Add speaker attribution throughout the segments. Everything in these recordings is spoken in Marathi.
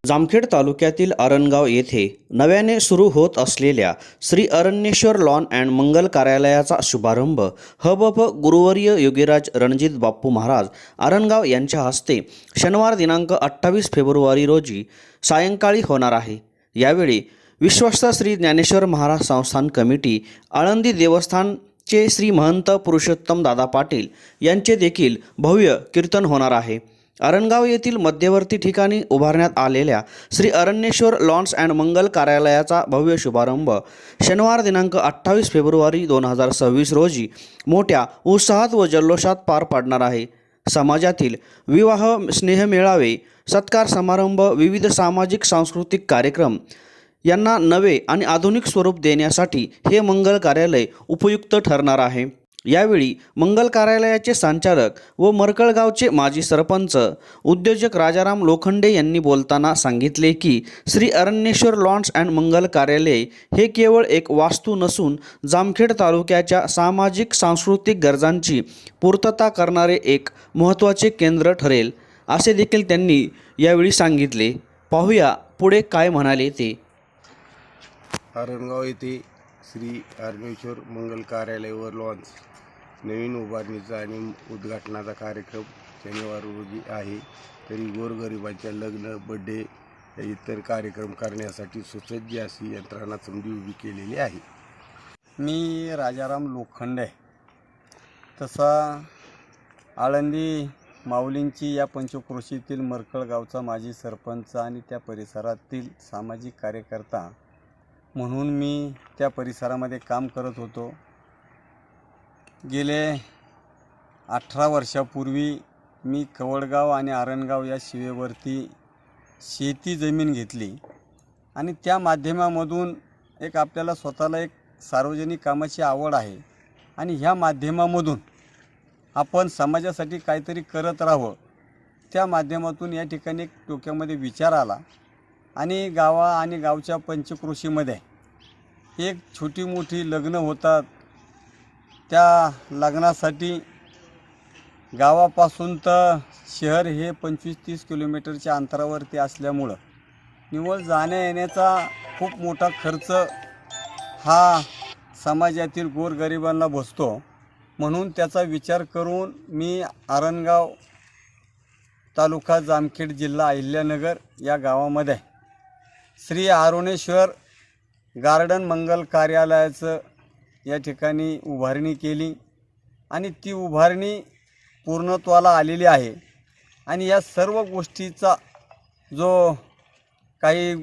Speaker 1: जामखेड तालुक्यातील आरणगाव येथे नव्याने सुरू होत असलेल्या श्री अरण्येश्वर लॉन अँड मंगल कार्यालयाचा शुभारंभ हबप गुरुवर्य योगीराज रणजित बाप्पू महाराज आरणगाव यांच्या हस्ते शनिवार दिनांक 28 फेब्रुवारी रोजी सायंकाळी होणार आहे। यावेळी विश्वस्त श्री ज्ञानेश्वर महाराज संस्थान कमिटी आळंदी देवस्थानचे श्री महंत पुरुषोत्तम दादा पाटील यांचे देखील भव्य कीर्तन होणार आहे। आरणगाव येथील मध्यवर्ती ठिकाणी उभारण्यात आलेल्या श्री अरण्येश्वर लॉन्स अँड मंगल कार्यालयाचा भव्य शुभारंभ शनिवार दिनांक 28 फेब्रुवारी 2026 रोजी मोठ्या उत्साहात व जल्लोषात पार पडणार आहे। समाजातील विवाह, स्नेहमेळावे, सत्कार समारंभ, विविध सामाजिक सांस्कृतिक कार्यक्रम यांना नवे आणि आधुनिक स्वरूप देण्यासाठी हे मंगल कार्यालय उपयुक्त ठरणार आहे। यावेळी मंगल कार्यालयाचे संचालक व मरकळगावचे माजी सरपंच उद्योजक राजाराम लोखंडे यांनी बोलताना सांगितले की श्री अरण्येश्वर लॉन्स अँड मंगल कार्यालय हे केवळ एक वास्तू नसून जामखेड तालुक्याच्या सामाजिक सांस्कृतिक गरजांची पूर्तता करणारे एक महत्त्वाचे केंद्र ठरेल असे देखील त्यांनी यावेळी सांगितले। पाहूया पुढे काय म्हणाले ते।
Speaker 2: आरणगाव येथे श्री अरण्येश्वर मंगल कार्यालय व लॉन्स नवीन उभारणीचा आणि उद्घाटनाचा कार्यक्रम शनिवार रोजी आहे। तरी गोरगरिबांच्या लग्न, बड्डे इतर कार्यक्रम करण्यासाठी सुसज्ज अशी यंत्रणा समजी उभी केलेली आहे।
Speaker 3: मी राजाराम लोखंडे। तसा आळंदी माऊलींची या पंचक्रोशीतील मरकळगावचा माजी सरपंच आणि त्या परिसरातील सामाजिक कार्यकर्ता म्हणून मी त्या परिसरामध्ये काम करत होतो। गेले 18 वर्षापूर्वी मी कवडगाव आणि आरणगाव या शिवेवरती शेती जमीन घेतली आणि त्या माध्यमामधून एक आपल्याला स्वतःला एक सार्वजनिक कामाची आवड आहे आणि ह्या माध्यमामधून आपण समाजासाठी काहीतरी करत राहावं, त्या माध्यमातून या ठिकाणी एक डोक्यामध्ये विचार आला आणि आणि गावच्या पंचक्रोशीमध्ये एक छोटी मोठी लग्न होतात। त्या लग्नासाठी गावापासून तर शहर हे 25-30 किलोमीटरच्या अंतरावरती असल्यामुळं निव्वळ जाण्या येण्याचा खूप मोठा खर्च हा समाजातील गोरगरिबांना बसतो। म्हणून त्याचा विचार करून मी आरणगाव तालुका जामखेड जिल्हा अहिल्यानगर या गावामध्ये श्री अरण्येश्वर गार्डन मंगल कार्यालयाचं या ठिकाणी उभारणी केली आणि ती उभारणी पूर्णत्वाला आलेली आहे। आणि या सर्व गोष्टीचा जो काही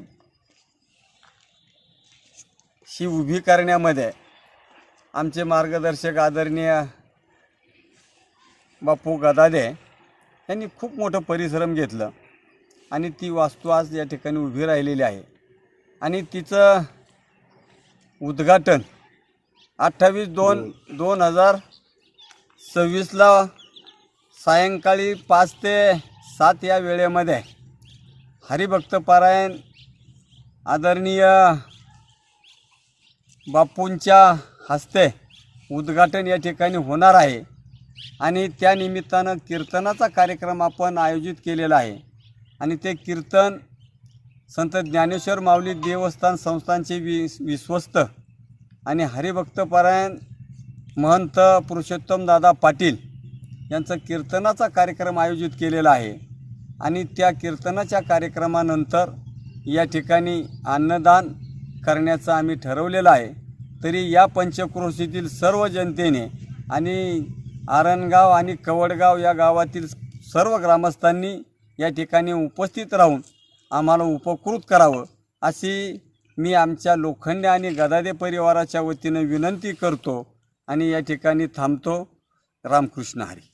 Speaker 3: शी उभी करण्यामध्ये आमचे मार्गदर्शक आदरणीय बापू गदादे यांनी खूप मोठं परिश्रम घेतलं आणि ती वास्तू आज या ठिकाणी उभी राहिलेली आहे। आणि तिचं उद्घाटन 28/2/2026 सायंकाळी 5 ते 7 या वेळेमध्ये हरिभक्तपारायण आदरणीय बापूंच्या हस्ते उद्घाटन या ठिकाणी होणार आहे। आणि त्या निमित्तानं कीर्तनाचा कार्यक्रम आपण आयोजित केलेला आहे आणि ते कीर्तन संत ज्ञानेश्वर माऊली देवस्थान संस्थानचे विश्वस्त आणि हरिभक्तपारायण महंत पुरुषोत्तम दादा पाटील यांचा कीर्तनाचा कार्यक्रम आयोजित केलेला आहे। आणि त्या कीर्तनाच्या कार्यक्रमानंतर या ठिकाणी अन्नदान करण्याचं आम्ही ठरवलेलं आहे। तरी या पंचक्रोशीतील सर्व जनतेने आणि आरणगाव आणि कवडगाव या गावातील सर्व ग्रामस्थांनी या ठिकाणी उपस्थित राहून आम्हाला उपकृत करावं अशी मी आमच्या लोखंडे आणि गदादे परिवाराच्या वतीनं विनंती करतो आणि या ठिकाणी थांबतो। रामकृष्ण हरी।